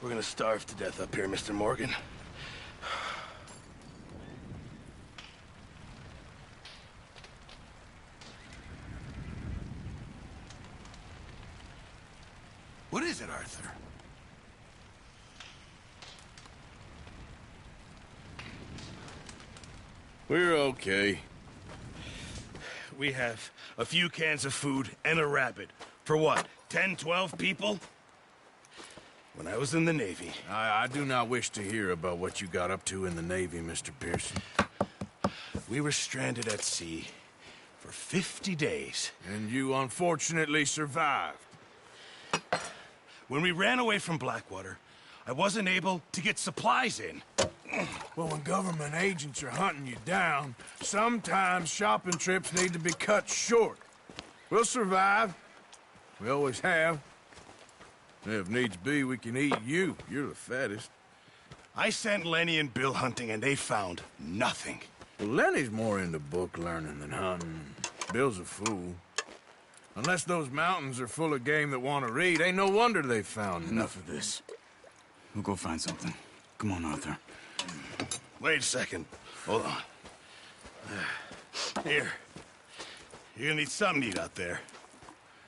We're gonna starve to death up here, Mr. Morgan. What is it, Arthur? We're okay. We have a few cans of food and a rabbit. For what, 10, 12 people? When I was in the Navy... I do not wish to hear about what you got up to in the Navy, Mr. Pearson. We were stranded at sea for 50 days. And you unfortunately survived. When we ran away from Blackwater, I wasn't able to get supplies in. Well, when government agents are hunting you down, sometimes shopping trips need to be cut short. We'll survive. We always have. If needs be, we can eat you. You're the fattest. I sent Lenny and Bill hunting, and they found nothing. Well, Lenny's more into book learning than hunting. Bill's a fool. Unless those mountains are full of game that want to read, ain't no wonder they found Enough of this. We'll go find something. Come on, Arthur. Wait a second. Hold on. Here. You're gonna need something to eat out there.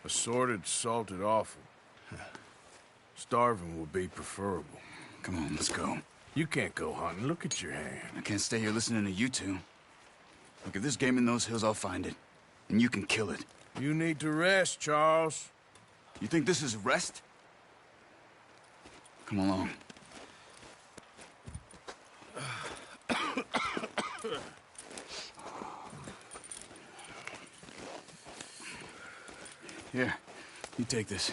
Assorted, salted offal. Starving will be preferable. Come on, let's go. You can't go hunting. Look at your hand. I can't stay here listening to you two. Look, if there's game in those hills, I'll find it. And you can kill it. You need to rest, Charles. You think this is rest? Come along. Here, you take this.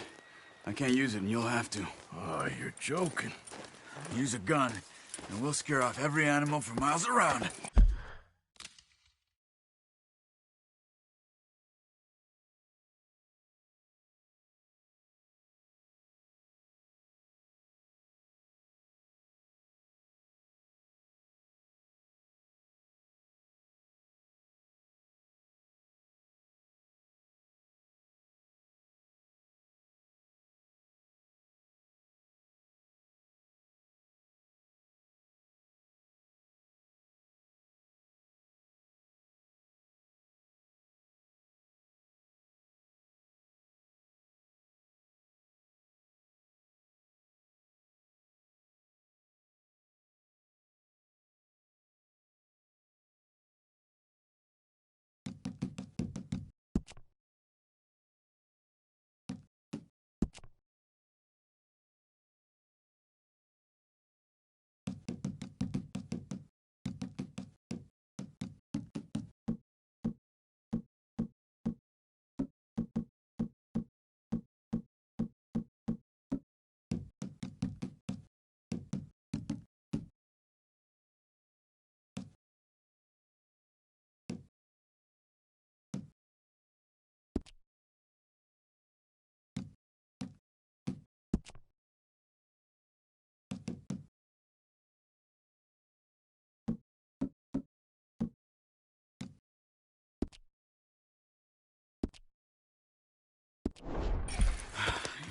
I can't use it, and you'll have to. Oh, you're joking. Use a gun, and we'll scare off every animal for miles around.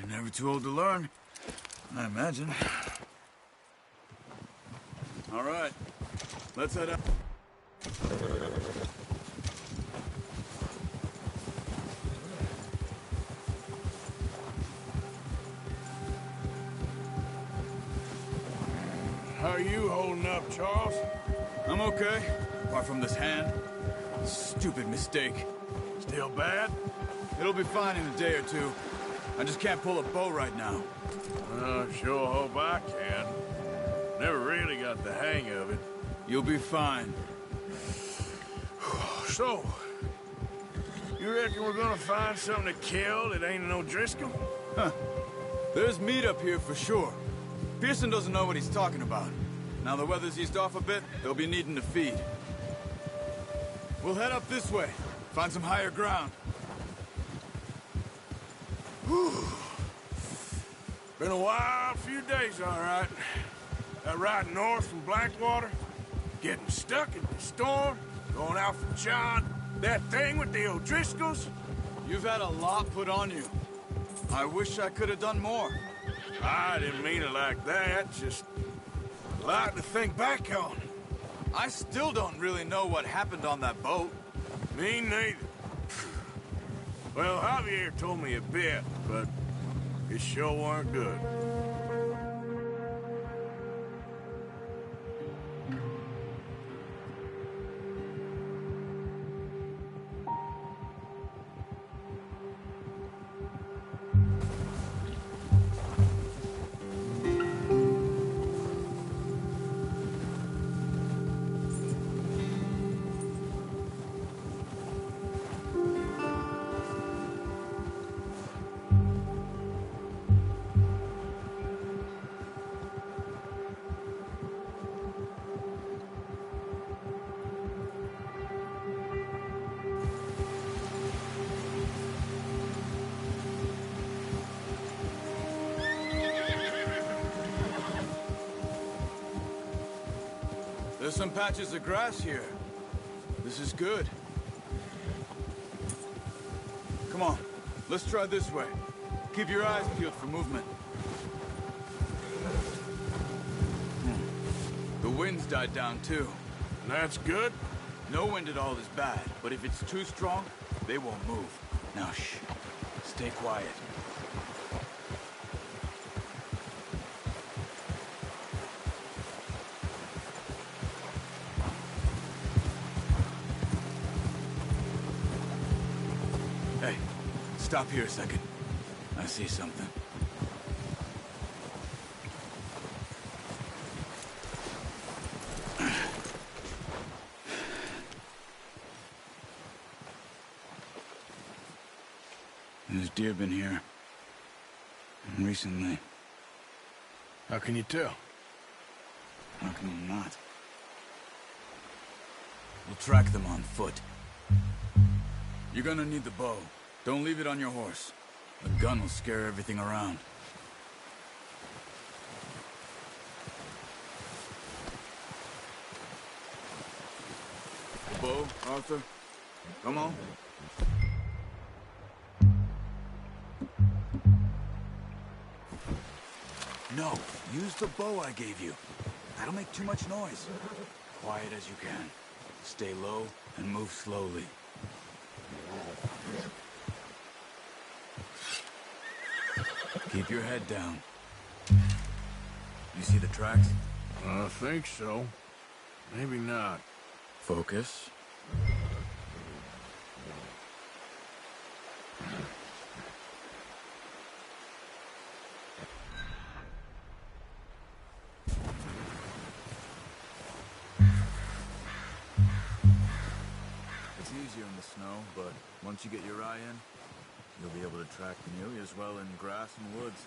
You're never too old to learn, I imagine. All right, let's head up. How are you holding up, Charles? I'm okay, apart from this hand. Stupid mistake. Still bad? It'll be fine in a day or two. I just can't pull a bow right now. Sure hope I can. Never really got the hang of it. You'll be fine. So, you reckon we're gonna find something to kill that ain't no Driscoll? Huh. There's meat up here for sure. Pearson doesn't know what he's talking about. Now the weather's eased off a bit, they'll be needing to feed. We'll head up this way, find some higher ground. Whew. Been a wild few days, all right. That ride north from Blackwater, getting stuck in the storm, going out from John, that thing with the O'Driscolls. You've had a lot put on you. I wish I could have done more. I didn't mean it like that, just a lot to think back on. I still don't really know what happened on that boat. Me neither. Well, Javier told me a bit, but it sure weren't good. There's some patches of grass here. This is good. Come on, let's try this way. Keep your eyes peeled for movement. The wind's died down too. That's good. No wind at all is bad, but if it's too strong, they won't move. Now shh, stay quiet. Hey, stop here a second. I see something. There's deer been here. Recently. How can you tell? How can you not? We'll track them on foot. You're gonna need the bow. Don't leave it on your horse. A gun will scare everything around. The bow, Arthur? Come on. No, use the bow I gave you. That'll make too much noise. Quiet as you can. Stay low and move slowly. Keep your head down. You see the tracks? I think so. Maybe not. Focus. It's easier in the snow, but once you get your eye in, you'll be able to track nearly as well in grass and woods.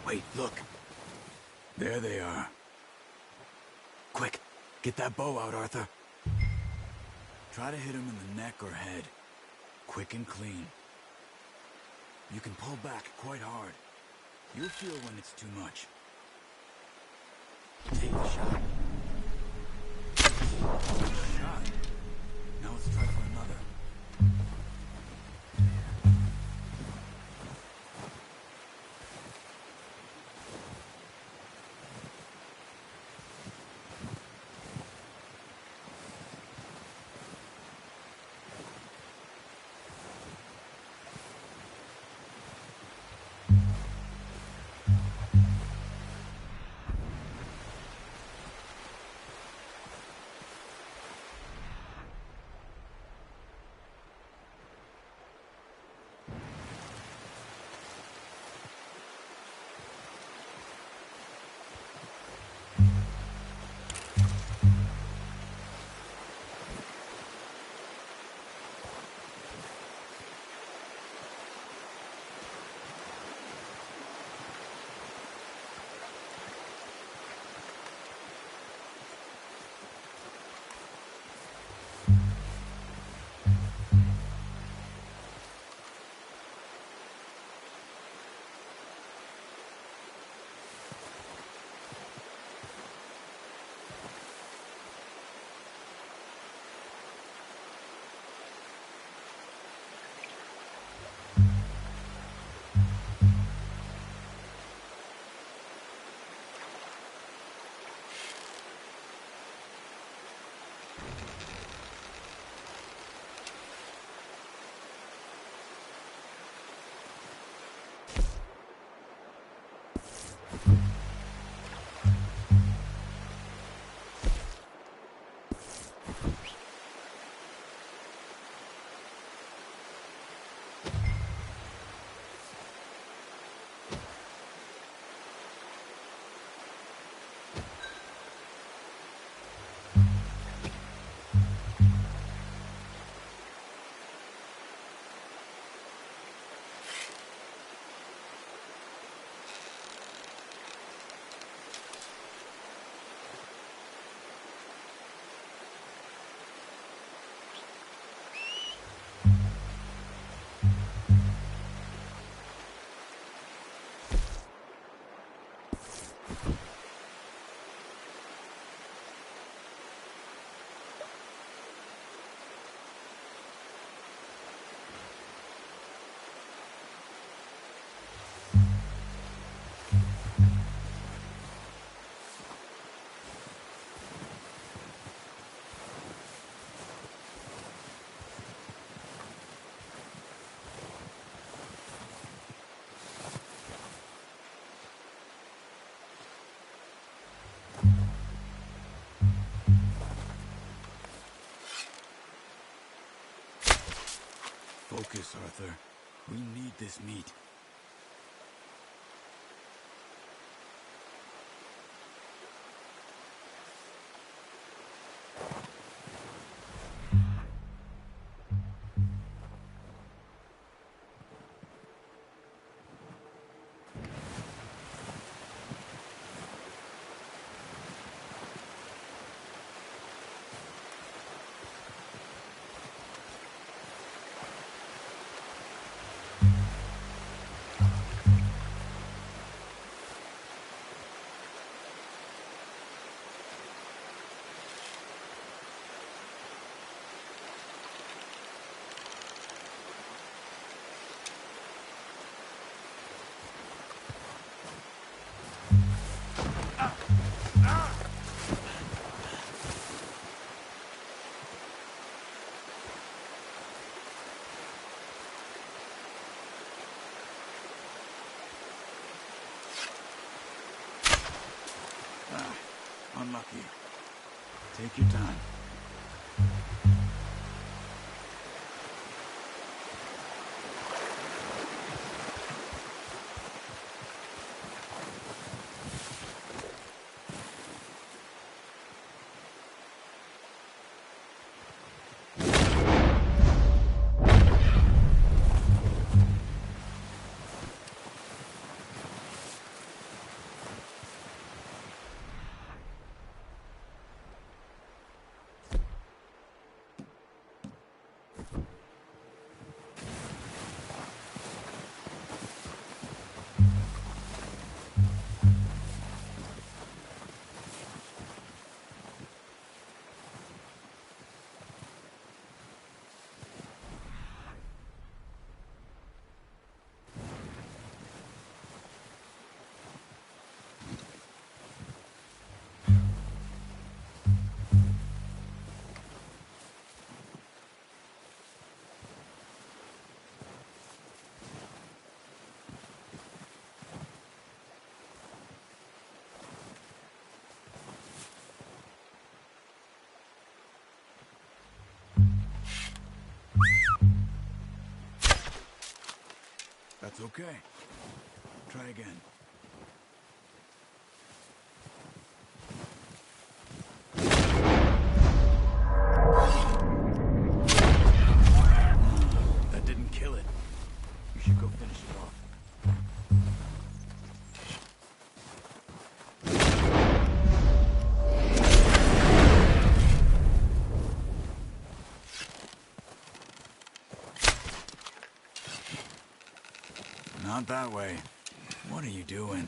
Wait, look. There they are. Quick. Get that bow out, Arthur. Try to hit him in the neck or head. Quick and clean. You can pull back quite hard. You'll feel when it's too much. Take the shot. Good shot. Now let's try for another. Focus, Arthur. We need this meat. Unlucky. Take your time. It's okay. Try again. That didn't kill it. You should go finish it off. Not that way. What are you doing?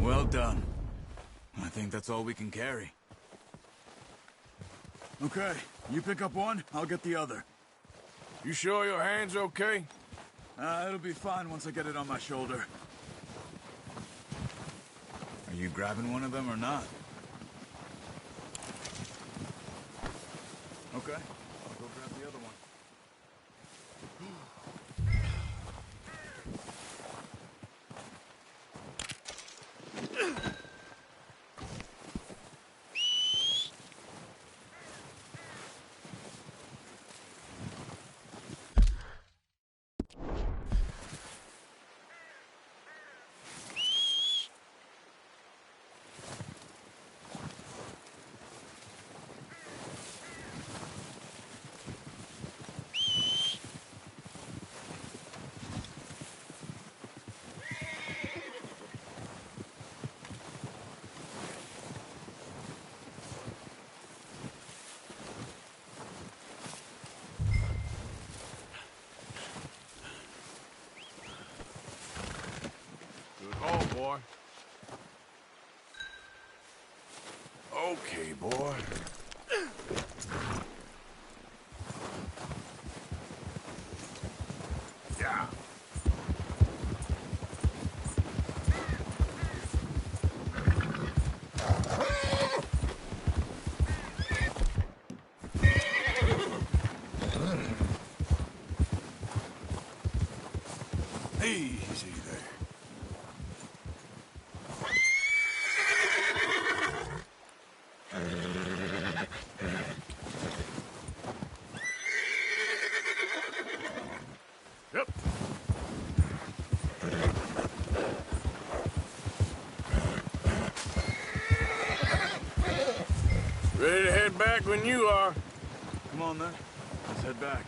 Well done. I think that's all we can carry. Okay, you pick up one, I'll get the other. You sure your hand's okay? It'll be fine once I get it on my shoulder. Are you grabbing one of them or not? Okay, I'll go grab the other one. Oh, boy. Okay, boy. Yeah. Easy there. Yep. Ready to head back when you are. Come on then, let's head back.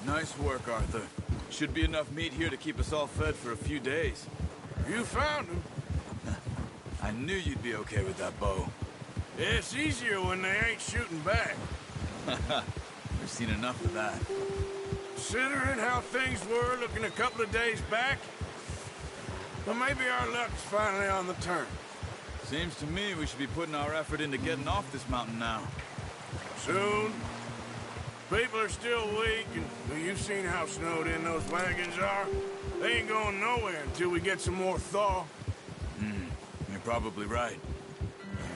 Nice work, Arthur. Should be enough meat here to keep us all fed for a few days. You found him. I knew you'd be okay with that bow. It's easier when they ain't shooting back. We've seen enough of that. Considering how things were looking a couple of days back, well, maybe our luck's finally on the turn. Seems to me we should be putting our effort into getting off this mountain now. Soon. People are still weak, and well, you've seen how snowed in those wagons are. They ain't going nowhere until we get some more thaw. You're probably right.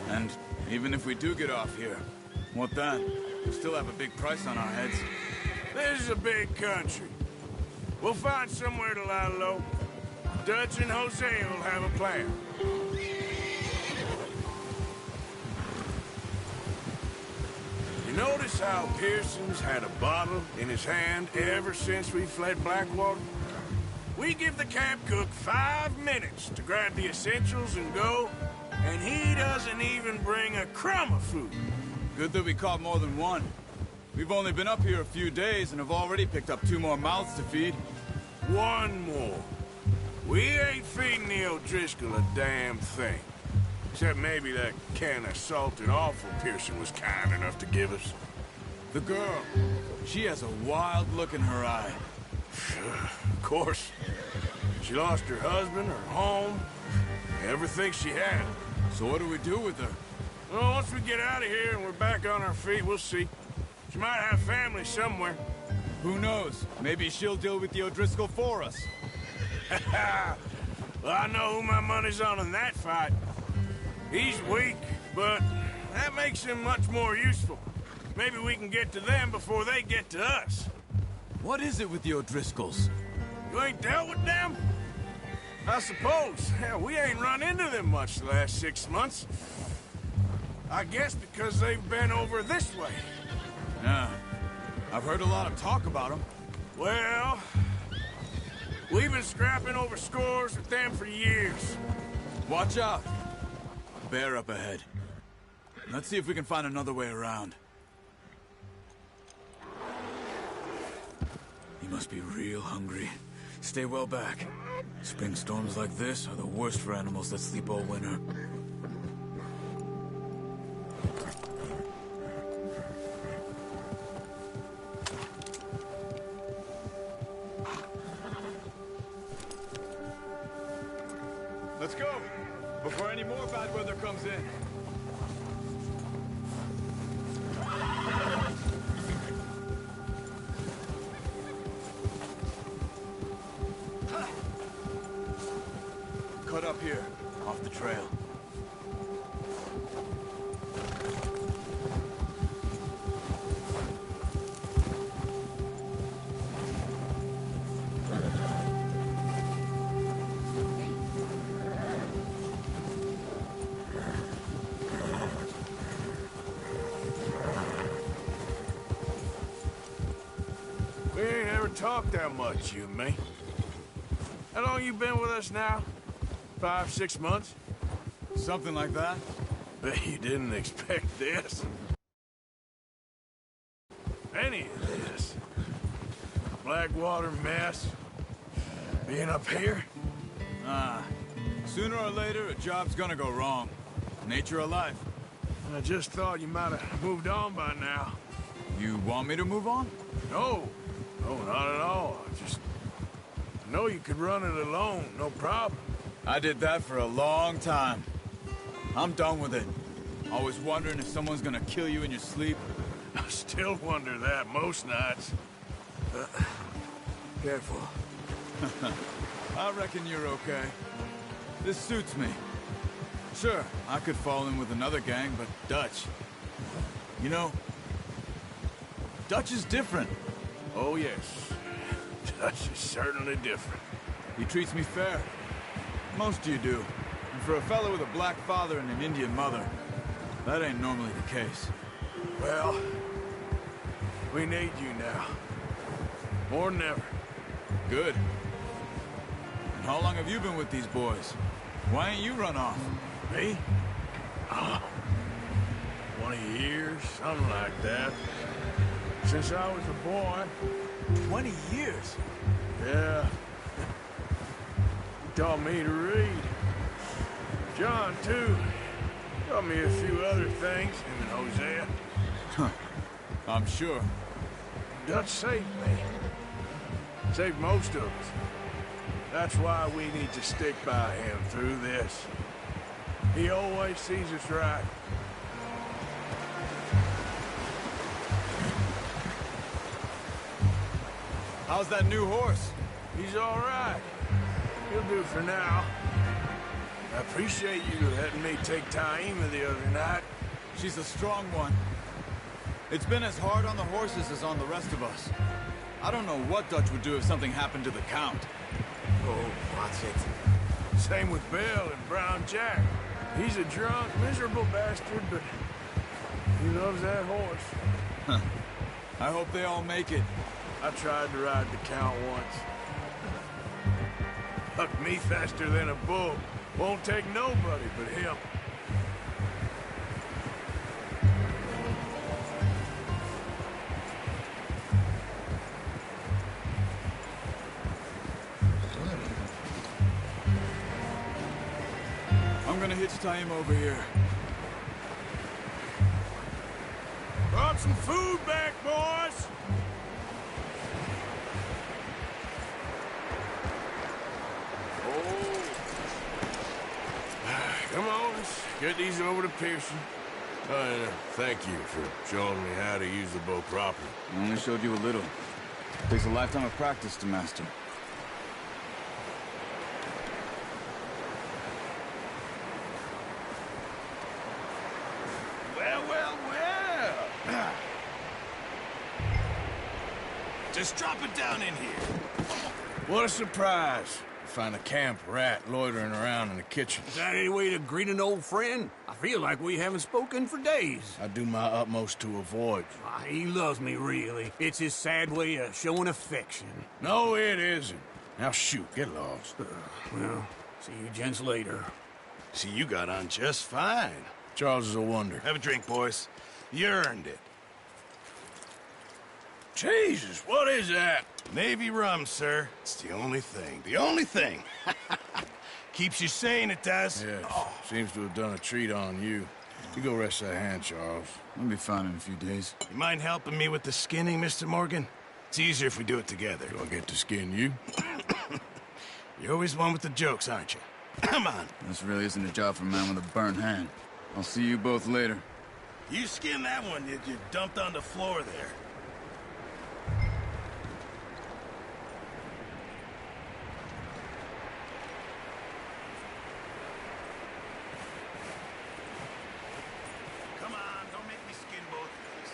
And even if we do get off here, what then? We still have a big price on our heads. This is a big country. We'll find somewhere to lie low. Dutch and Jose will have a plan. You notice how Pearson's had a bottle in his hand ever since we fled Blackwater? We give the camp cook 5 minutes to grab the essentials and go, and he doesn't even bring a crumb of food. Good that we caught more than one. We've only been up here a few days and have already picked up 2 more mouths to feed. 1 more. We ain't feeding the O'Driscoll a damn thing. Except maybe that can of salted offal Pearson was kind enough to give us. The girl. She has a wild look in her eye. Of course. She lost her husband, her home, everything she had. So what do we do with her? Well, once we get out of here and we're back on our feet, we'll see. She might have family somewhere. Who knows? Maybe she'll deal with the O'Driscoll for us. Well, I know who my money's on in that fight. He's weak, but that makes him much more useful. Maybe we can get to them before they get to us. What is it with the O'Driscolls? You ain't dealt with them? I suppose. Hell, we ain't run into them much the last 6 months. I guess because they've been over this way. Yeah. I've heard a lot of talk about them. Well, we've been scrapping over scores with them for years. Watch out. Bear up ahead. Let's see if we can find another way around. He must be real hungry. Stay well back. Spring storms like this are the worst for animals that sleep all winter. Let's go, before any more bad weather comes in. Cut up here, off the trail. We ain't ever talked that much, you and me. How long you been with us now? 5, 6 months? Something like that. Bet you didn't expect this. Any of this. Blackwater mess. Being up here? Sooner or later, a job's gonna go wrong. Nature of life. I just thought you might have moved on by now. You want me to move on? No. No, not at all. I know you could run it alone, no problem. I did that for a long time. I'm done with it. Always wondering if someone's gonna kill you in your sleep. I still wonder that most nights. Careful. I reckon you're okay. This suits me. Sure, I could fall in with another gang, but Dutch... You know, Dutch is different. Oh, yes. Dutch is certainly different. He treats me fair. Most of you do. And for a fellow with a black father and an Indian mother, that ain't normally the case. Well, we need you now. More than ever. Good. And how long have you been with these boys? Why ain't you run off? Me? 20 years, something like that. Since I was a boy. 20 years? Yeah. He taught me to read. John, too. Taught me a few other things, him and Hosea. I'm sure. Dutch saved me. Saved most of us. That's why we need to stick by him through this. He always sees us right. How's that new horse? He's all right. He'll do for now. I appreciate you letting me take Taima the other night. She's a strong one. It's been as hard on the horses as on the rest of us. I don't know what Dutch would do if something happened to the Count. Oh, watch it. Same with Bill and Brown Jack. He's a drunk, miserable bastard, but he loves that horse. I hope they all make it. I tried to ride the Count once. Bucked me faster than a bull. Won't take nobody but him. I'm gonna hitch Taima over here. Brought some food back, boys! Oh. Come on, let's get these over to Pearson. And thank you for showing me how to use the bow properly. I only showed you a little. Takes a lifetime of practice to master. Just drop it down in here. What a surprise. Find a camp rat loitering around in the kitchen. Is that any way to greet an old friend? I feel like we haven't spoken for days. I do my utmost to avoid you. He loves me, really. It's his sad way of showing affection. No, it isn't. Now shoot, get lost. Well, see you gents later. See, you got on just fine. Charles is a wonder. Have a drink, boys. You earned it. Jesus, what is that? Navy rum, sir. It's the only thing. The only thing. Keeps you sane, it does. Yes, seems to have done a treat on you. You go rest that hand, Charles. I'll be fine in a few days. You mind helping me with the skinning, Mr. Morgan? It's easier if we do it together. Do I get to skin you? You're always one with the jokes, aren't you? Come on. This really isn't a job for a man with a burnt hand. I'll see you both later. You skinned that one you dumped on the floor there. Come on, don't make me skin both of us.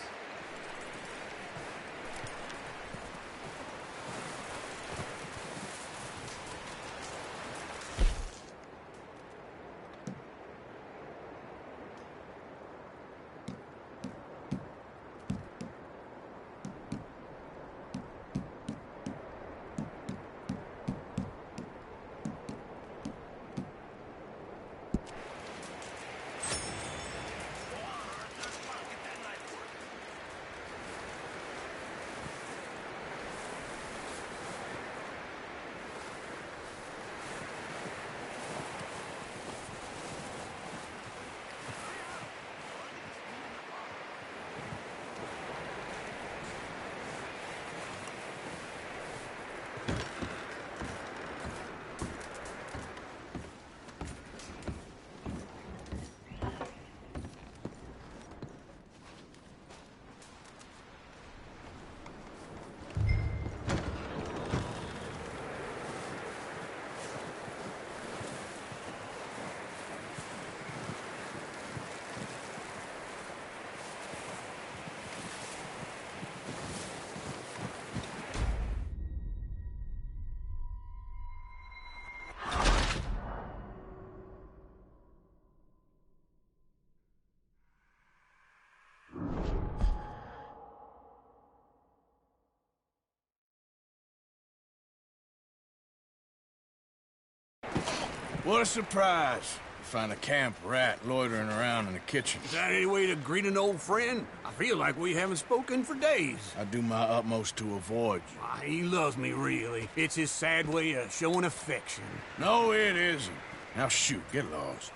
What a surprise. Find a camp rat loitering around in the kitchen. Is that any way to greet an old friend? I feel like we haven't spoken for days. I do my utmost to avoid you. He loves me, really. It's his sad way of showing affection. No, it isn't. Now shoot, get lost.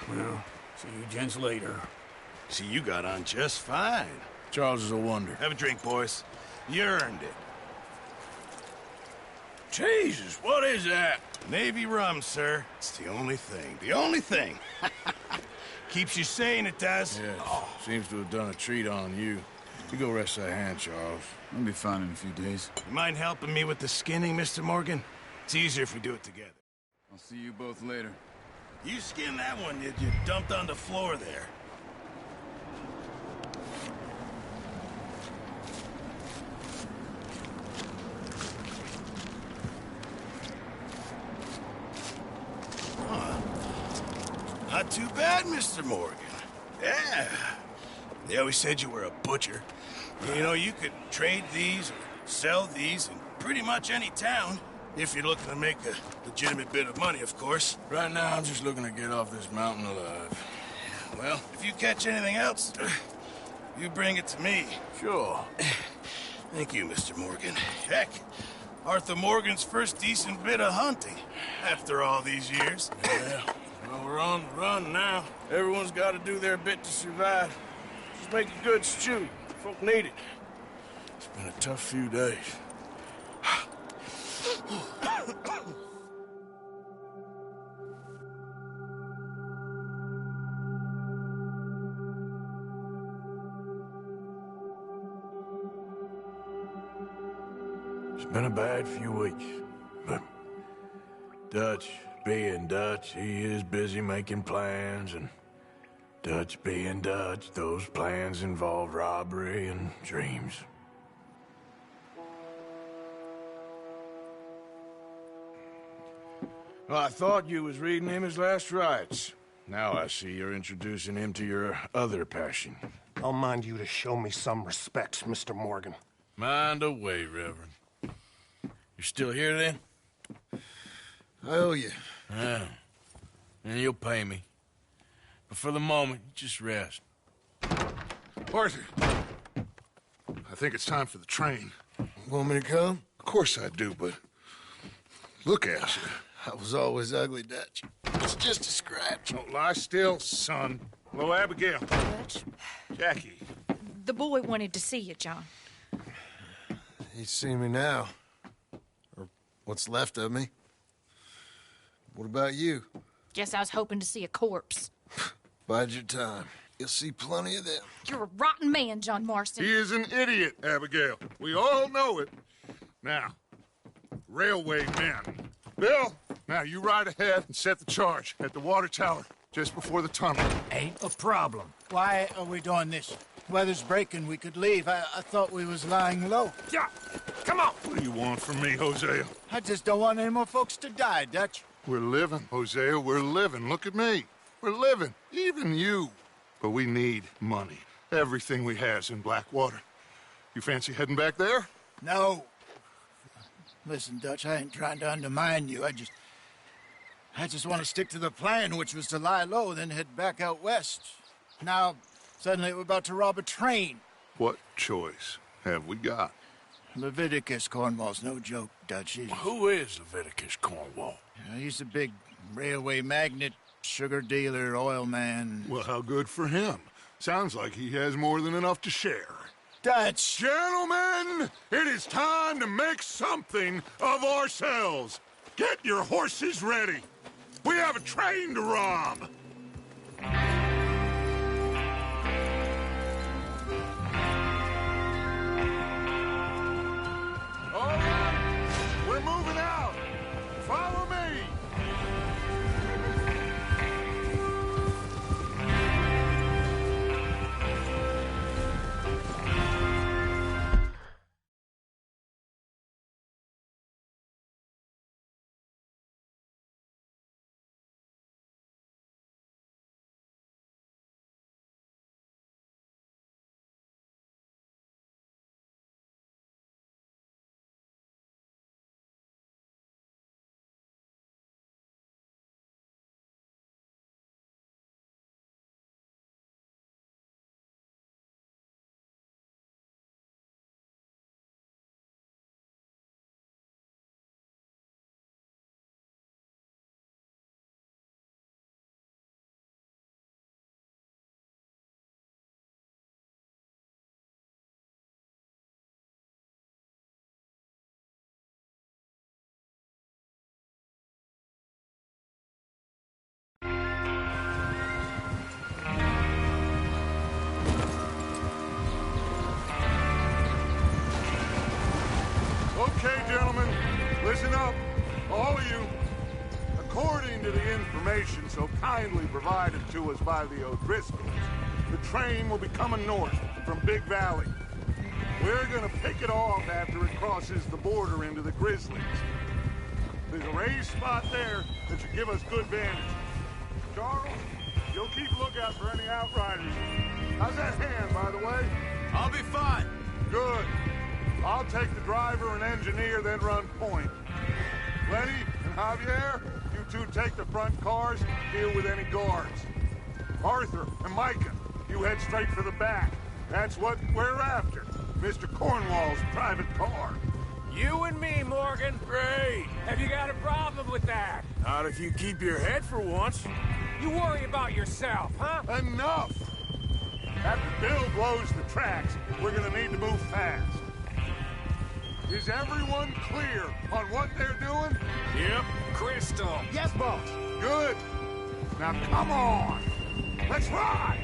Well, see you gents later. See, you got on just fine. Charles is a wonder. Have a drink, boys. You earned it. Jesus, what is that? Navy rum, sir. It's the only thing. The only thing. Keeps you sane, it does. Yes, seems to have done a treat on you. You go rest that hand, Charles. I'll be fine in a few days. You mind helping me with the skinning, Mr. Morgan? It's easier if we do it together. I'll see you both later. You skinned that one you dumped on the floor there. Not too bad, Mr. Morgan. Yeah. They always said you were a butcher. You know, you could trade these or sell these in pretty much any town. If you're looking to make a legitimate bit of money, of course. Right now, I'm just looking to get off this mountain alive. Well, if you catch anything else, you bring it to me. Sure. Thank you, Mr. Morgan. Heck, Arthur Morgan's first decent bit of hunting after all these years. Yeah. Well, we're on the run now. Everyone's got to do their bit to survive. Just make a good stew. Folk need it. It's been a tough few days. It's been a bad few weeks, but Dutch being Dutch, he is busy making plans, and Dutch being Dutch, those plans involve robbery and dreams. Well, I thought you was reading him his last rites. Now I see you're introducing him to your other passion. I'll mind you to show me some respect, Mr. Morgan. Mind away, Reverend. You're still here, then? I owe you. Yeah. And you'll pay me. But for the moment, just rest. Arthur, I think it's time for the train. Want me to come? Of course I do, but look at you. I was always ugly, Dutch. It's just a scratch. Don't lie still, son. Hello, Abigail. Dutch, Jackie. the boy wanted to see you, John. He's seen me now. Or what's left of me. What about you? Guess I was hoping to see a corpse. Bide your time. You'll see plenty of them. You're a rotten man, John Marston. He is an idiot, Abigail. We all know it. Now, railway men. Bill, now you ride ahead and set the charge at the water tower just before the tunnel. Ain't a problem. Why are we doing this? Weather's breaking. We could leave. I thought we was lying low. Yeah, come on. What do you want from me, Hosea? I just don't want any more folks to die, Dutch. We're living, Hosea. We're living. Look at me. We're living. Even you. But we need money. Everything we has in Blackwater. You fancy heading back there? No. Listen, Dutch, I ain't trying to undermine you. I just want to stick to the plan, which was to lie low, then head back out west. Now, suddenly we're about to rob a train. What choice have we got? Leviticus Cornwall's no joke, Dutch. Who is Leviticus Cornwall? He's a big railway magnate, sugar dealer, oil man. Well, how good for him. Sounds like he has more than enough to share. Dutch! Gentlemen, it is time to make something of ourselves. Get your horses ready. We have a train to rob. All right, we're moving out. Follow me. Okay, gentlemen, listen up, all of you. According to the information so kindly provided to us by the O'Driscolls, the train will be coming north from Big Valley. We're gonna pick it off after it crosses the border into the Grizzlies. There's a raised spot there that should give us good vantage. Charles, you'll keep lookout for any outriders. How's that hand, by the way? I'll be fine. Good. I'll take the driver and engineer, then run point. Lenny and Javier, you two take the front cars, deal with any guards. Arthur and Micah, you head straight for the back. That's what we're after. Mr. Cornwall's private car. You and me, Morgan. Great. Have you got a problem with that? Not if you keep your head for once. You worry about yourself, huh? Enough! After Bill blows the tracks, we're gonna need to move fast. Is everyone clear on what they're doing? Yep. Crystal. Yes, boss. Good. Now come on. Let's ride!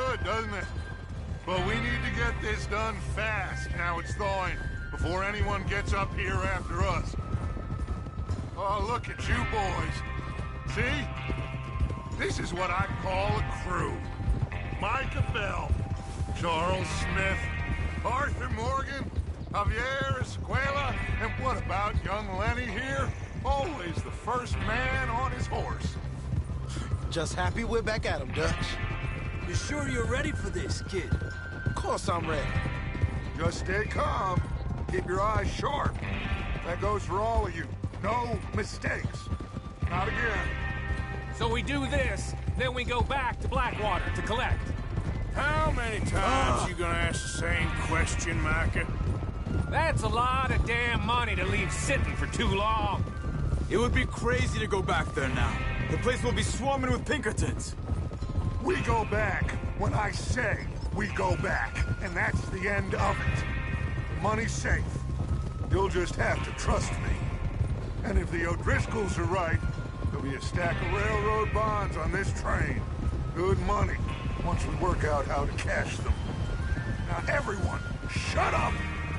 good, doesn't it? But we need to get this done fast, now it's thawing, before anyone gets up here after us. Oh, look at you boys. See? This is what I call a crew. Micah Bell, Charles Smith, Arthur Morgan, Javier Escuela, and what about young Lenny here? Always the first man on his horse. Just happy we're back at him, Dutch. You sure you're ready for this, kid? Of course I'm ready. Just stay calm. Keep your eyes sharp. That goes for all of you. No mistakes. Not again. So we do this, then we go back to Blackwater to collect. How many times you gonna ask the same question, Micah? That's a lot of damn money to leave sitting for too long. It would be crazy to go back there now. The place will be swarming with Pinkertons. We go back when I say we go back, and that's the end of it. Money's safe. You'll just have to trust me. And if the O'Driscolls are right, there'll be a stack of railroad bonds on this train. Good money, once we work out how to cash them. Now everyone, shut up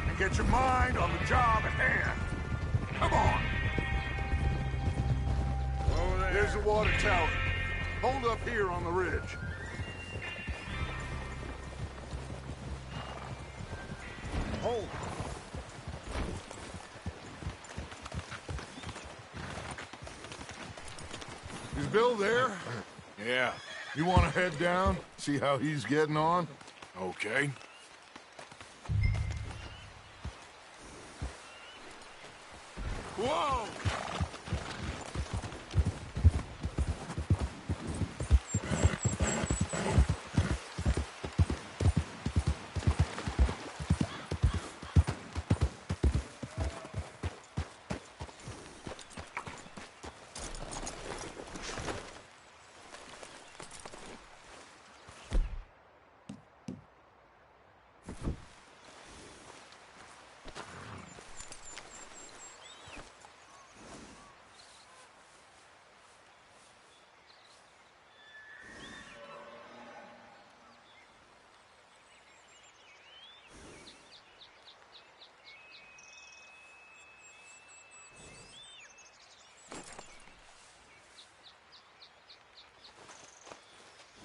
and get your mind on the job at hand. Come on. There's the water tower. Hold up here on the ridge. Hold. Is Bill there? Yeah. You want to head down? See how he's getting on? Okay. Whoa!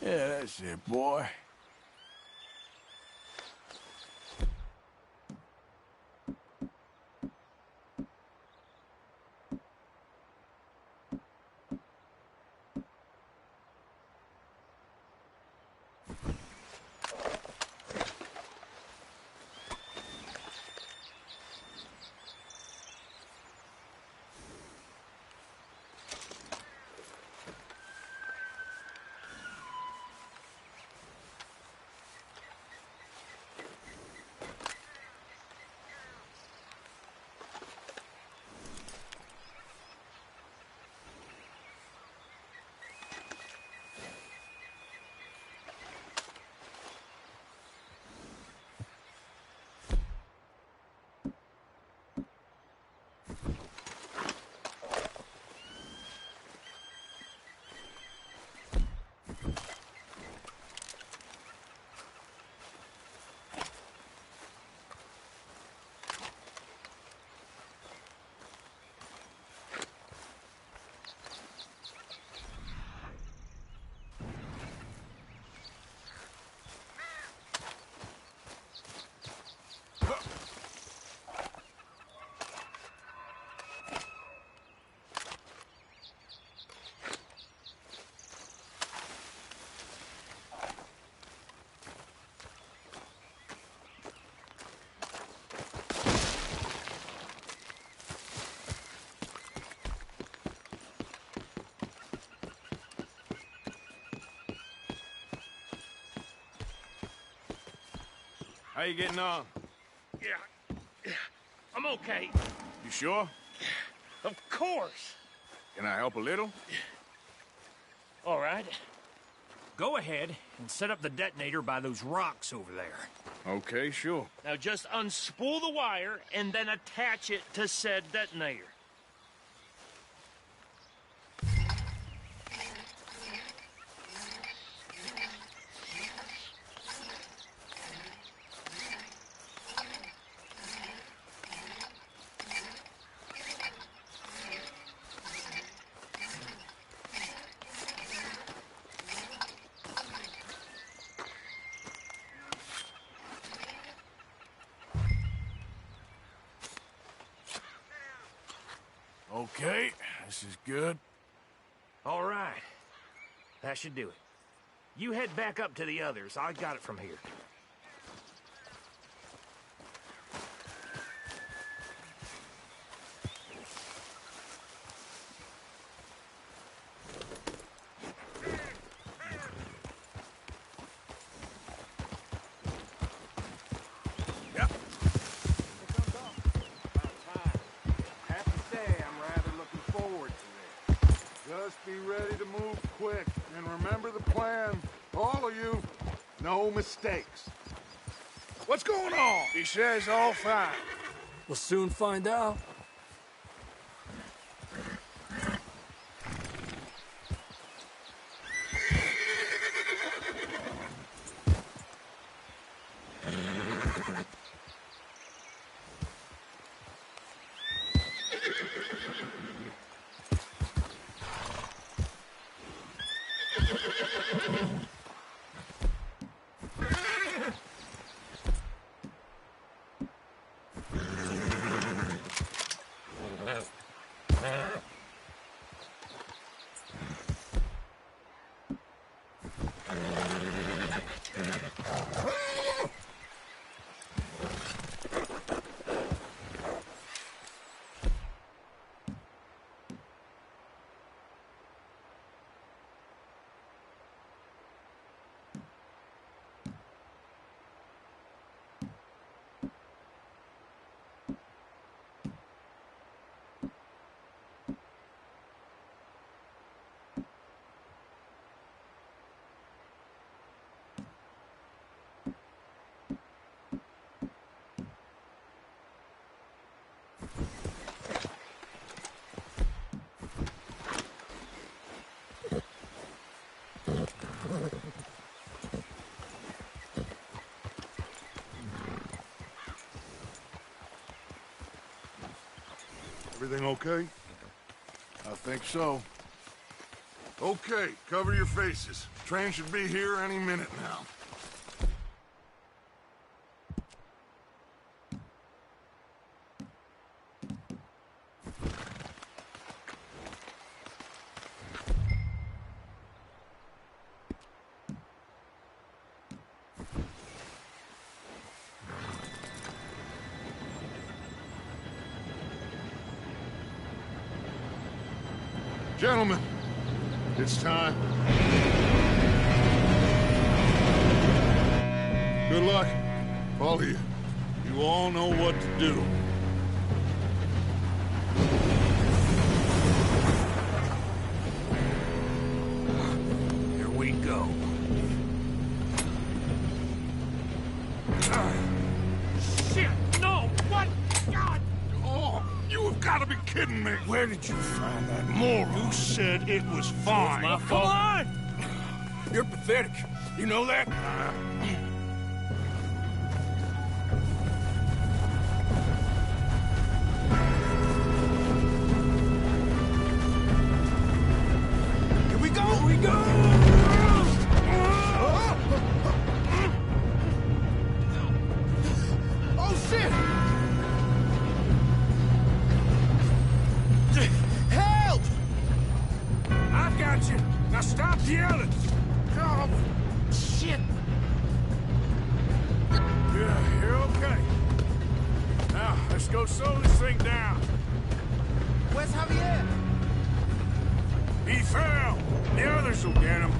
Yeah, that's it, boy. How you getting on? Yeah, I'm okay. You sure? Of course. Can I help a little? All right. Go ahead and set up the detonator by those rocks over there. Okay, sure. Now just unspool the wire and then attach it to said detonator. Okay, this is good. All right. That should do it. You head back up to the others. I got it from here. Just be ready to move quick, and remember the plan. All of you, no mistakes. What's going on? He says all fine. We'll soon find out. Everything okay? I think so. Okay, cover your faces. Train should be here any minute now. Gentlemen, it's time. Good luck, all of you. You all know what to do. Here we go. Shit! No! What? God! Oh, you have got to be kidding me. Where did you find that moron? You said it was fine. My Come fault. on! You're pathetic. You know that? Here we go! Here we go! Oh, shit! Help! I got you. Now stop yelling. Oh, shit! Yeah, you're okay. Now, let's go slow this thing down. Where's Javier? He fell. The others will get him.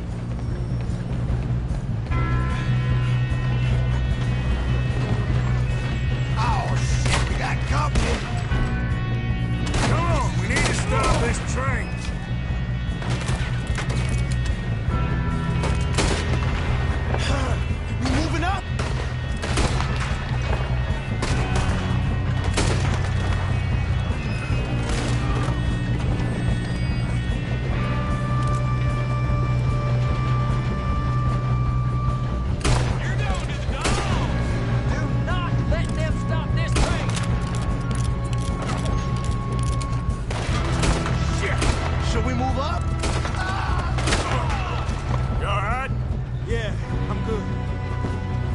Oh, shit, we got company! Come on, we need to stop this train. We moving up? You're going to the dog! Do not let them stop this train! Shit. Should we move up? You all right? Yeah, I'm good.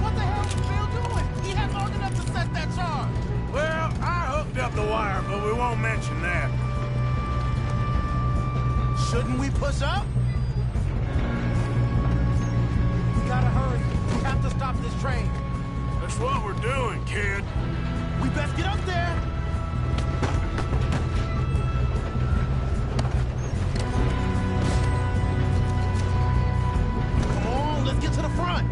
What the hell is Bill doing? He had long enough to set that charge. Well, I hooked up the wire, but we won't mention that. Shouldn't we push up? We gotta hurry. We have to stop this train. That's what we're doing, kid. We best get up there. Come on, let's get to the front.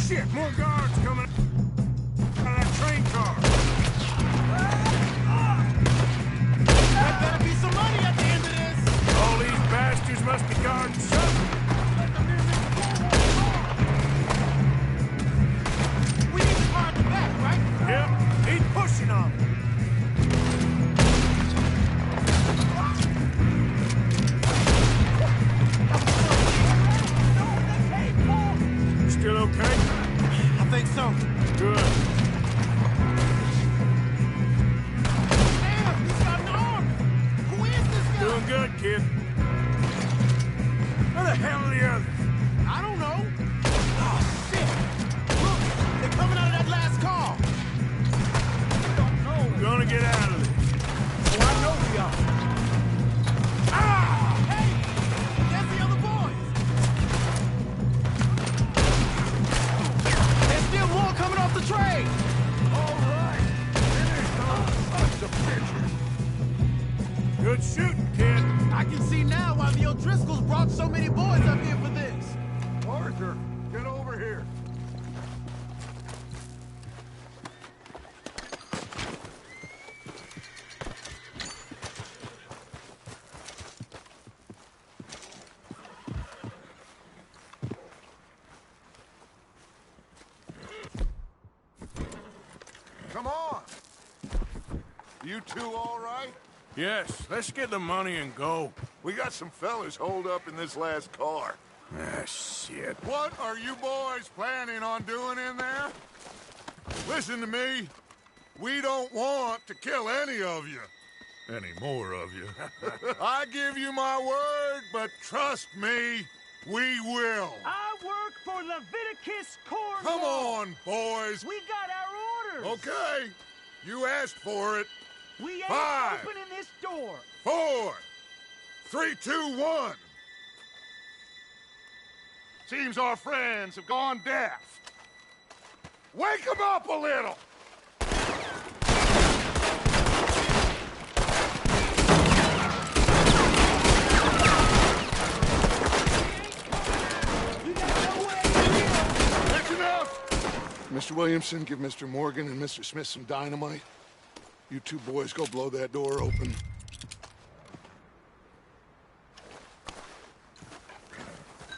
Shit, more guards coming out of that train car. There better be some money at the end of this. All these bastards must be guarding something. We need to guard the back, right? Yep, keep pushing on. Still okay? I think so. Good. Damn, he's got an arm. Who is this guy? Doing good, kid. Where the hell are the others? I don't know. Oh, shit. Look, they're coming out of that last car. I don't know. We're gonna get out of this. Oh, I know we are. Ah! Hey! There's the other boys. There's still more coming off the train. All right. Finish those sons of bitches. Good shooting, kid. I can see now why the O'Driscolls brought so many boys up here for this. Arthur, get over here. Come on. You two all right? Yes, let's get the money and go. We got some fellas holed up in this last car. Ah, shit. What are you boys planning on doing in there? Listen to me. We don't want to kill any of you. Any more of you. I give you my word, but trust me, we will. I work for Leviticus Corps. Come on, boys. We got our orders. Okay. You asked for it. We ain't 5, opening this door. 4, 3, 2, 1. Seems our friends have gone deaf. Wake them up a little. Mr. Williamson, give Mr. Morgan and Mr. Smith some dynamite. You two boys go blow that door open.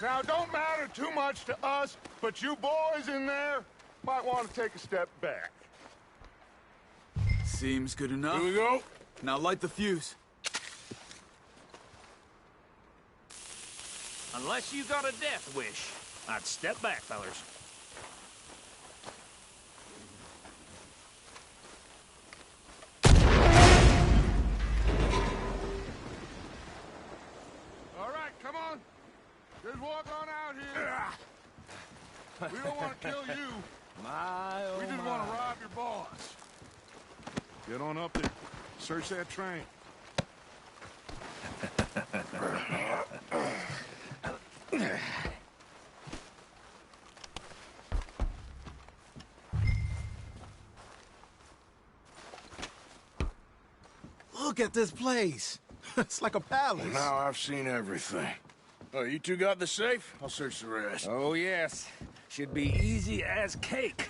Now, don't matter too much to us, but you boys in there might want to take a step back. Seems good enough. Here we go. Now light the fuse. Unless you got a death wish, I'd step back, fellers. All right, come on. Just walk on out here. We don't want to kill you. We just want to rob your boss. Get on up there. Search that train. Look at this place. It's like a palace. Now I've seen everything. Oh, you two got the safe? I'll search the rest. Oh, yes. Should be easy as cake.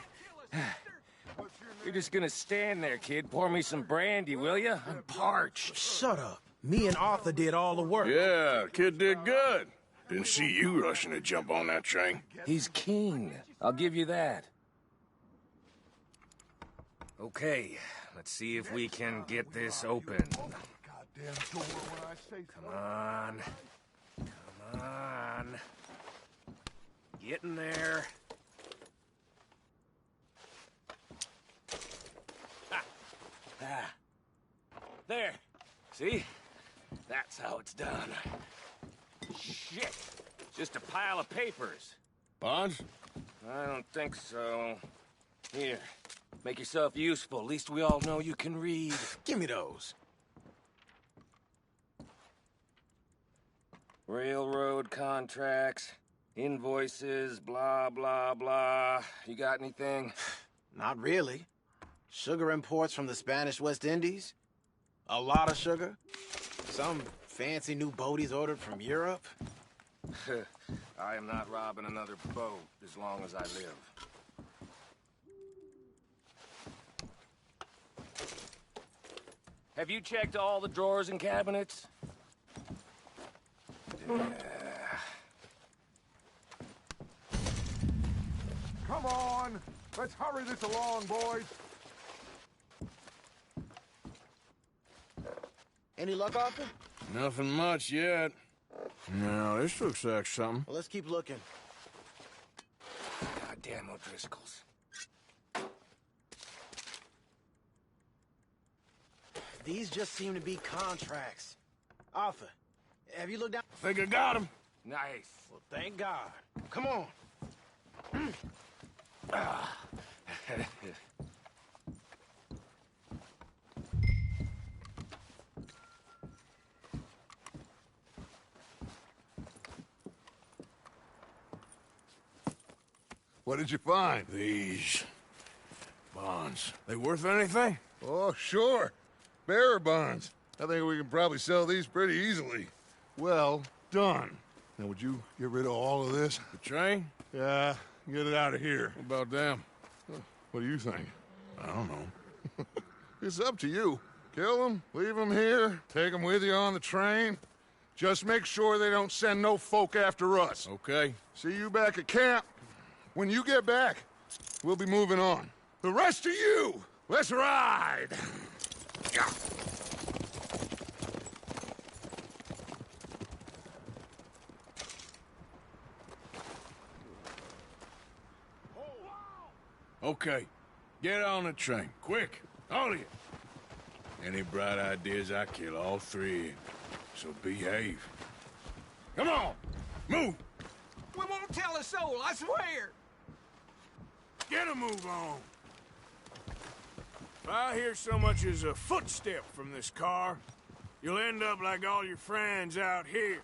You're just gonna stand there, kid. Pour me some brandy, will you? I'm parched. Shut up. Me and Arthur did all the work. Yeah, kid did good. Didn't see you rushing to jump on that train. He's king. I'll give you that. Okay, let's see if we can get this open. Come on. Come on. Get in there. Ah. There. See? That's how it's done. Shit. Just a pile of papers. Bonds? I don't think so. Here. Make yourself useful. At least we all know you can read. Give me those. Railroad contracts, invoices, blah, blah, blah. You got anything? Not really. Sugar imports from the Spanish West Indies. A lot of sugar. Some fancy new boat he's ordered from Europe. I am not robbing another boat as long as I live. Have you checked all the drawers and cabinets? Come on. Let's hurry this along, boys. Any luck, Arthur? Nothing much yet. No, this looks like something. Well, let's keep looking. Goddamn O'Driscolls. These just seem to be contracts. Arthur, have you looked down? Think I got him. Nice. Well, thank God. Come on. What did you find? These bonds. They worth anything? Oh, sure. Bearer bonds. I think we can probably sell these pretty easily. Well done. Now, would you get rid of all of this? The train? Yeah, get it out of here. What about them? What do you think? I don't know. It's up to you. Kill them, leave them here, take them with you on the train. Just make sure they don't send no folk after us. Okay. See you back at camp. When you get back, we'll be moving on. The rest of you, let's ride! Okay. Get on the train. Quick. All of you. Any bright ideas, I kill all three. So behave. Come on! Move! We won't tell a soul, I swear! Get a move on! If I hear so much as a footstep from this car, you'll end up like all your friends out here.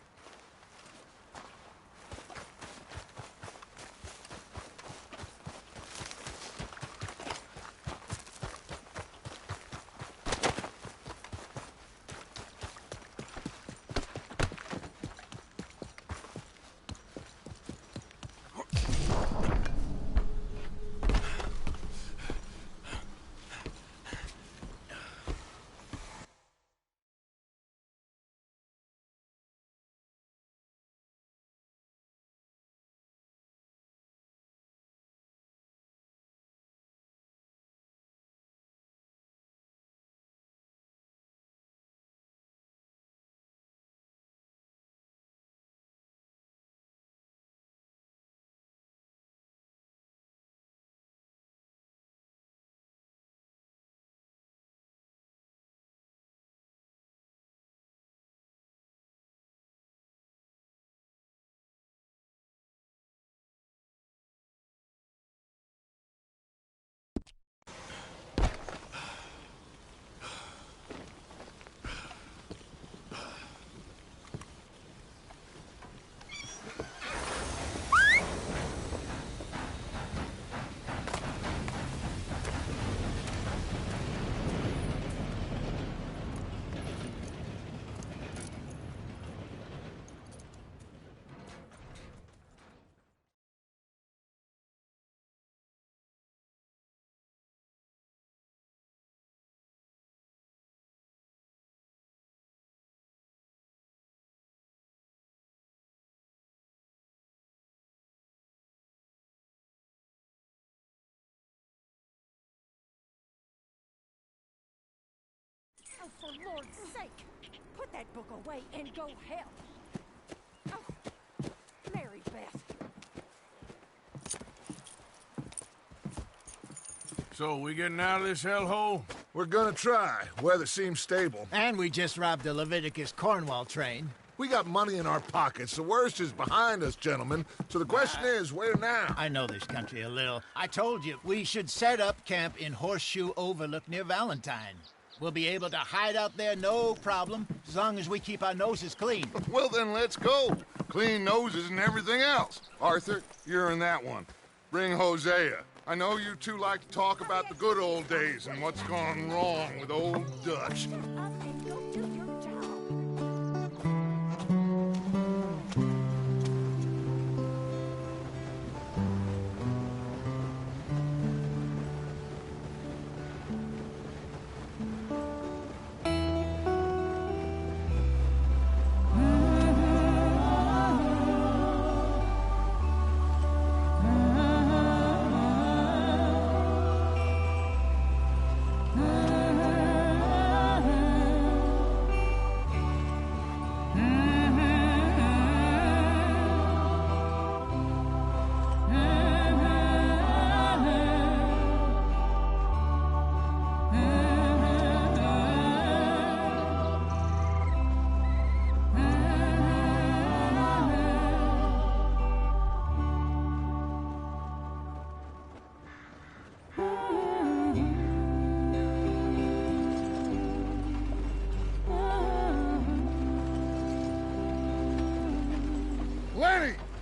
for Lord's sake, put that book away and go help. Oh, Mary Beth. So, we getting out of this hellhole? We're gonna try. Weather seems stable. And we just robbed the Leviticus Cornwall train. We got money in our pockets. The worst is behind us, gentlemen. So the question is, where now? I know this country a little. I told you, we should set up camp in Horseshoe Overlook near Valentine. We'll be able to hide out there, no problem, as long as we keep our noses clean. Well, then let's go. Clean noses and everything else. Arthur, you're in that one. Bring Hosea. I know you two like to talk about the good old days and what's gone wrong with old Dutch.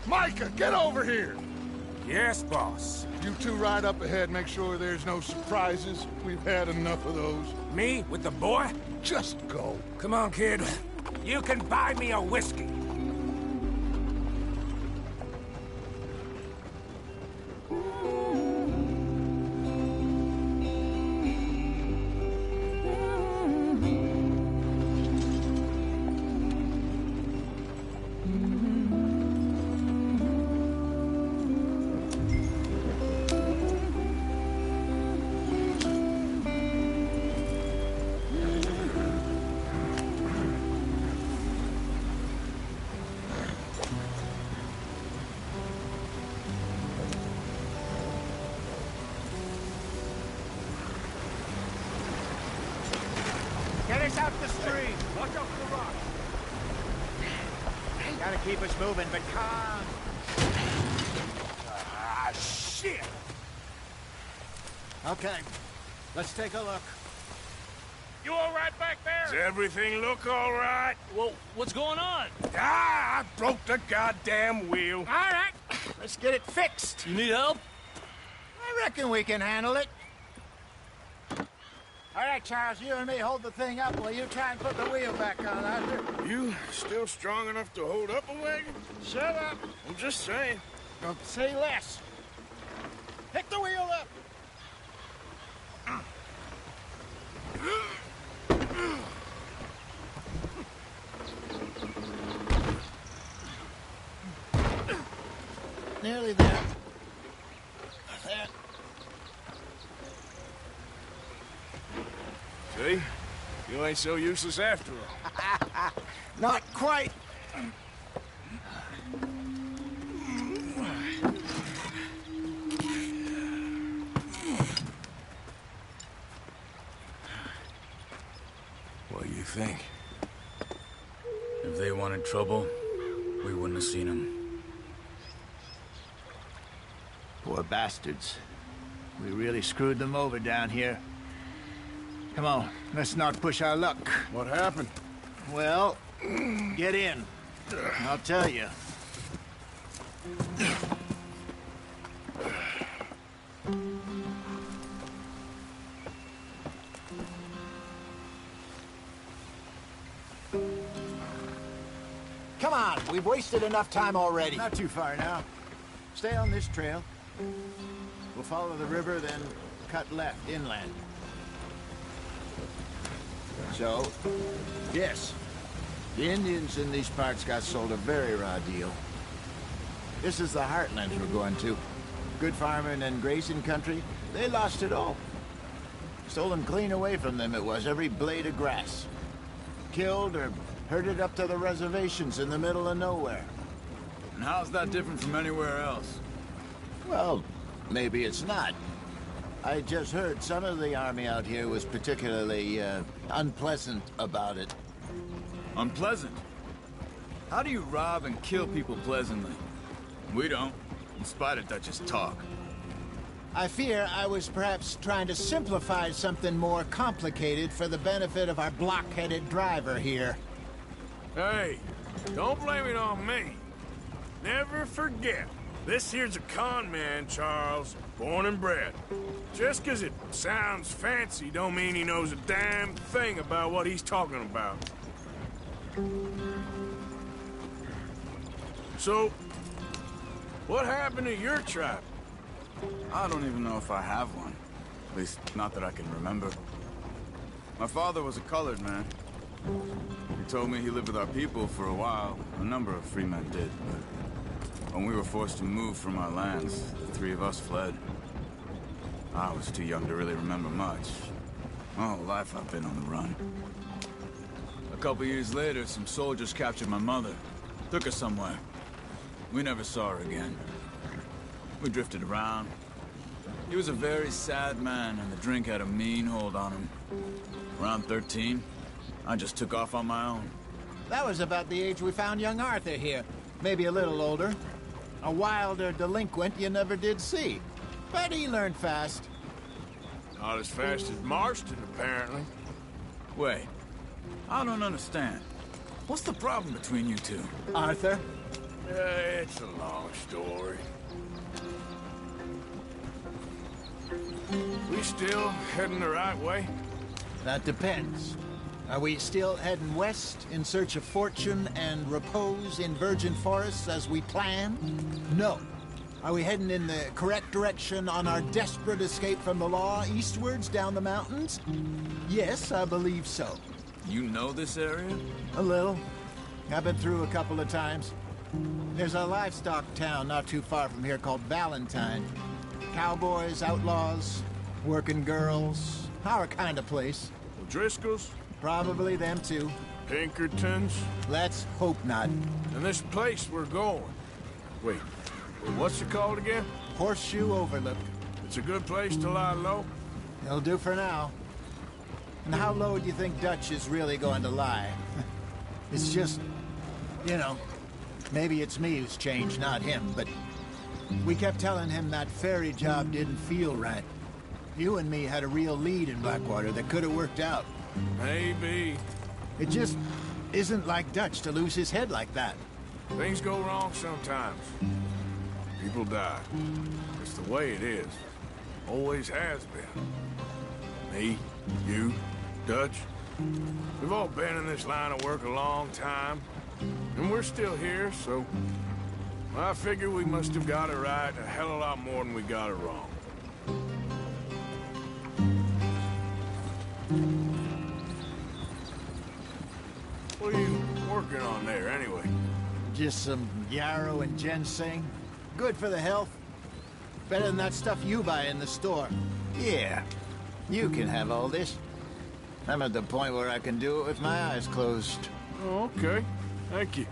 Micah, get over here! Yes, boss. You two ride up ahead, make sure there's no surprises. We've had enough of those. Me? With the boy? Just go. Come on, kid. You can buy me a whiskey. Get us out the stream. Watch out for the rock. Gotta keep us moving, but calm. Ah, shit! Okay, let's take a look. You all right back there? Does everything look all right? Well, what's going on? Ah, I broke the goddamn wheel. All right, let's get it fixed. You need help? I reckon we can handle it. All right, Charles, you and me hold the thing up while you try and put the wheel back on, Arthur. You still strong enough to hold up a wagon? Shut up. I'm just saying. Don't say less. Pick the wheel up. Nearly there. There. See? You ain't so useless after all. Not quite. What do you think? If they wanted trouble, we wouldn't have seen them. Poor bastards. We really screwed them over down here. Come on, let's not push our luck. What happened? Well, get in. I'll tell you. Come on, we've wasted enough time already. Not too far now. Stay on this trail. We'll follow the river, then cut left inland. So, yes, the Indians in these parts got sold a very raw deal. This is the heartlands we're going to. Good farming and grazing country, they lost it all. Stolen clean away from them it was, every blade of grass. Killed or herded up to the reservations in the middle of nowhere. And how's that different from anywhere else? Well, maybe it's not. I just heard some of the army out here was particularly, unpleasant about it. Unpleasant? How do you rob and kill people pleasantly? We don't, in spite of Dutch's talk. I fear I was perhaps trying to simplify something more complicated for the benefit of our block-headed driver here. Hey, don't blame it on me. Never forget, this here's a con man, Charles, born and bred. Just 'cause it sounds fancy don't mean he knows a damn thing about what he's talking about. So, what happened to your tribe? I don't even know if I have one. At least, not that I can remember. My father was a colored man. He told me he lived with our people for a while. A number of free men did, but when we were forced to move from our lands, the three of us fled. I was too young to really remember much. My whole life I've been on the run. A couple years later, some soldiers captured my mother. Took her somewhere. We never saw her again. We drifted around. He was a very sad man, and the drink had a mean hold on him. Around 13, I just took off on my own. That was about the age we found young Arthur here. Maybe a little older. A wilder delinquent you never did see. But he learned fast. Not as fast as Marston, apparently. Wait, I don't understand. What's the problem between you two? Arthur? It's a long story. We still heading the right way? That depends. Are we still heading west in search of fortune and repose in virgin forests as we planned? No. Are we heading in the correct direction on our desperate escape from the law eastwards down the mountains? Yes, I believe so. You know this area? A little. I've been through a couple of times. There's a livestock town not too far from here called Valentine. Cowboys, outlaws, working girls, our kind of place. Driscoll's? Probably them too. Pinkertons? Let's hope not. And this place we're going. Wait, what's it called again? Horseshoe Overlook. It's a good place to lie low? It'll do for now. And how low do you think Dutch is really going to lie? It's just, you know, maybe it's me who's changed, not him, but we kept telling him that ferry job didn't feel right. You and me had a real lead in Blackwater that could have worked out. Maybe. It just isn't like Dutch to lose his head like that. Things go wrong sometimes. People die. It's the way it is. Always has been. Me, you, Dutch. We've all been in this line of work a long time. And we're still here, so I figure we must have got it right a hell of a lot more than we got it wrong. What are you working on there, anyway? Just some yarrow and ginseng. Good for the health. Better than that stuff you buy in the store. Yeah, you can have all this. I'm at the point where I can do it with my eyes closed. Oh, okay. Thank you.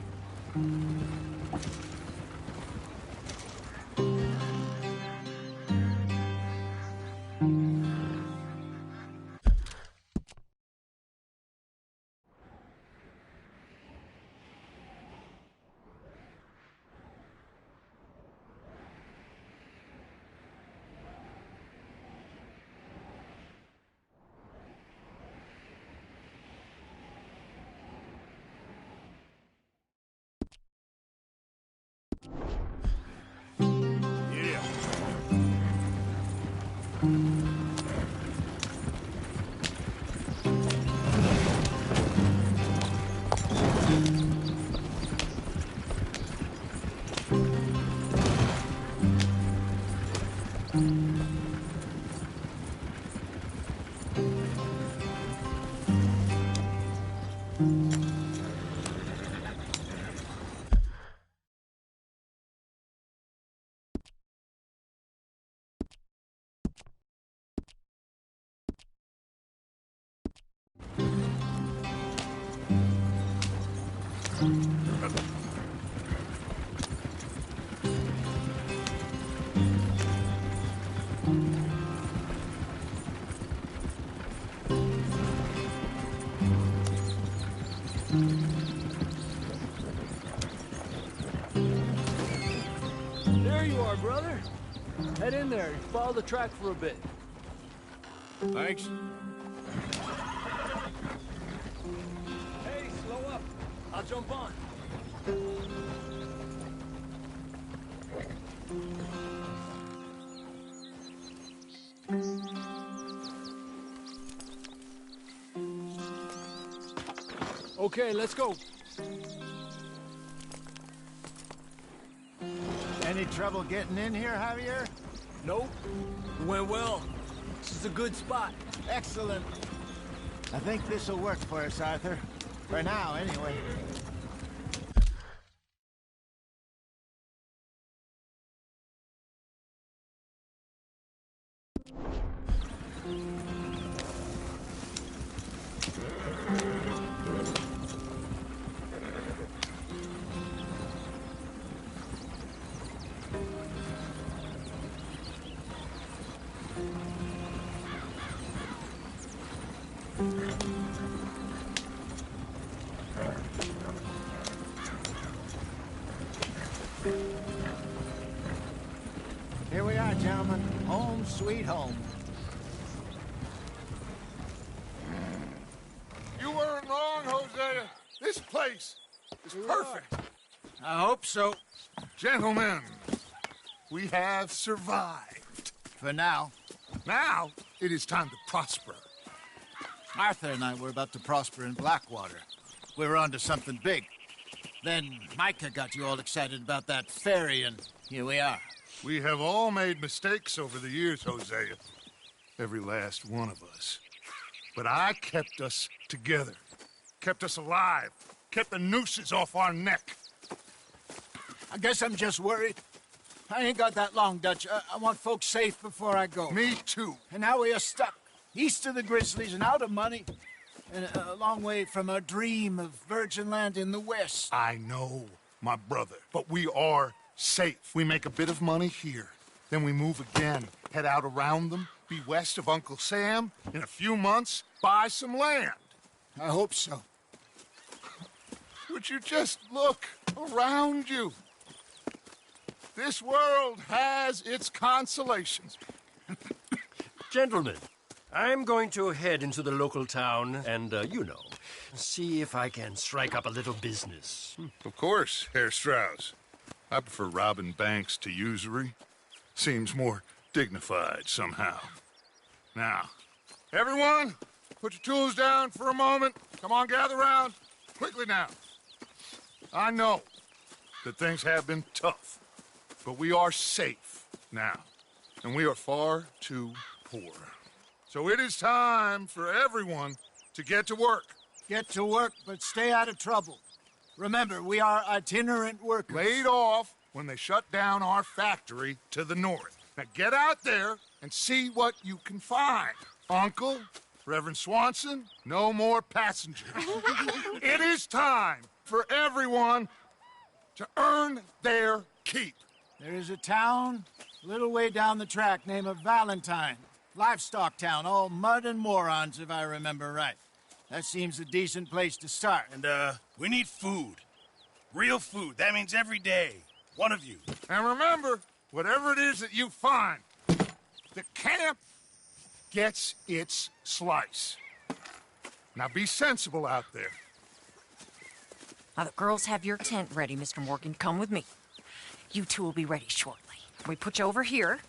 There you are, brother. Head in there and follow the track for a bit. Thanks. Hey, slow up. I'll jump on. Okay, let's go. Any trouble getting in here, Javier? Nope. It went well. This is a good spot. Excellent. I think this'll work for us, Arthur. For now, anyway. Here we are, gentlemen. Home sweet home. You weren't wrong, Hosea. This place is perfect. I hope so. Gentlemen, we have survived. For now. Now, it is time to prosper. Arthur and I were about to prosper in Blackwater. We were onto something big. Then Micah got you all excited about that ferry, and here we are. We have all made mistakes over the years, Hosea. Every last one of us. But I kept us together. Kept us alive. Kept the nooses off our neck. I guess I'm just worried. I ain't got that long, Dutch. I want folks safe before I go. Me too. And now we are stuck. East of the Grizzlies and out of money. And a long way from our dream of virgin land in the west. I know, my brother. But we are safe. We make a bit of money here. Then we move again. Head out around them. Be west of Uncle Sam. In a few months, buy some land. I hope so. Would you just look around you? This world has its consolations. Gentlemen, I'm going to head into the local town and, see if I can strike up a little business. Of course, Herr Strauss. I prefer robbing banks to usury. Seems more dignified somehow. Now, everyone, put your tools down for a moment. Come on, gather round. Quickly now. I know that things have been tough, but we are safe now, and we are far too poor. So it is time for everyone to get to work. Get to work, but stay out of trouble. Remember, we are itinerant workers. Laid off when they shut down our factory to the north. Now get out there and see what you can find. Uncle, Reverend Swanson, no more passengers. It is time for everyone to earn their keep. There is a town a little way down the track named Valentine. Livestock town, all mud and morons, if I remember right. That seems a decent place to start. And, we need food. Real food. That means every day. One of you. And remember, whatever it is that you find, the camp gets its slice. Now be sensible out there. Now, the girls have your tent ready, Mr. Morgan. Come with me. You two will be ready shortly. We put you over here.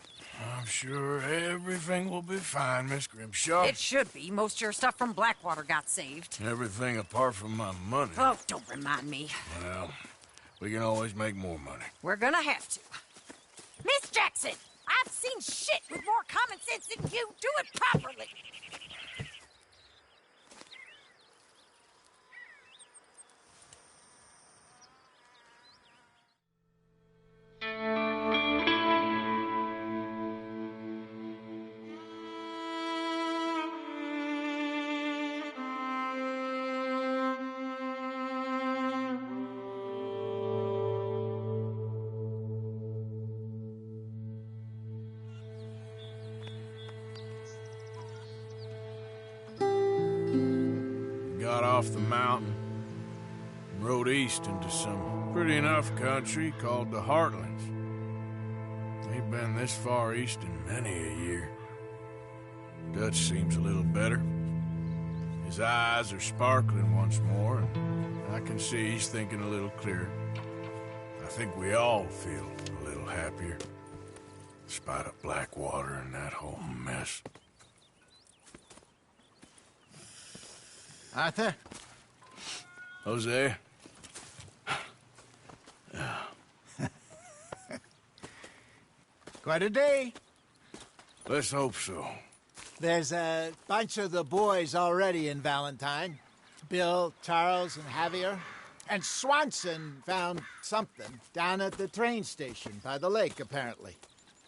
I'm sure everything will be fine, Miss Grimshaw. It should be. Most of your stuff from Blackwater got saved. Everything apart from my money. Oh, don't remind me. Well, we can always make more money. We're gonna have to. Miss Jackson, I've seen shit with more common sense than you. Do it properly. got off the mountain and rode east into some pretty enough country called the Heartlands. Ain't been this far east in many a year. Dutch seems a little better. His eyes are sparkling once more, and I can see he's thinking a little clearer. I think we all feel a little happier, despite of Blackwater and that whole mess. Arthur? Jose? Quite a day. Let's hope so. There's a bunch of the boys already in Valentine. Bill, Charles, and Javier. And Swanson found something down at the train station by the lake, apparently.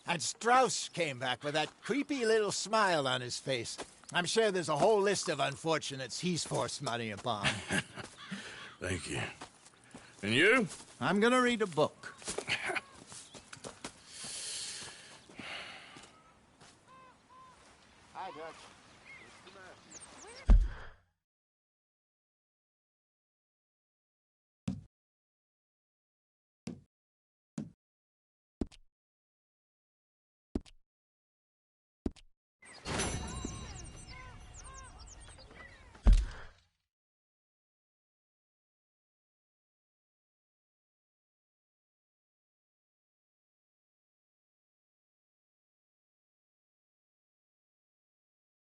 And Strauss came back with that creepy little smile on his face. I'm sure there's a whole list of unfortunates he's forced money upon. Thank you. And you? I'm gonna read a book. Hi, Dutch.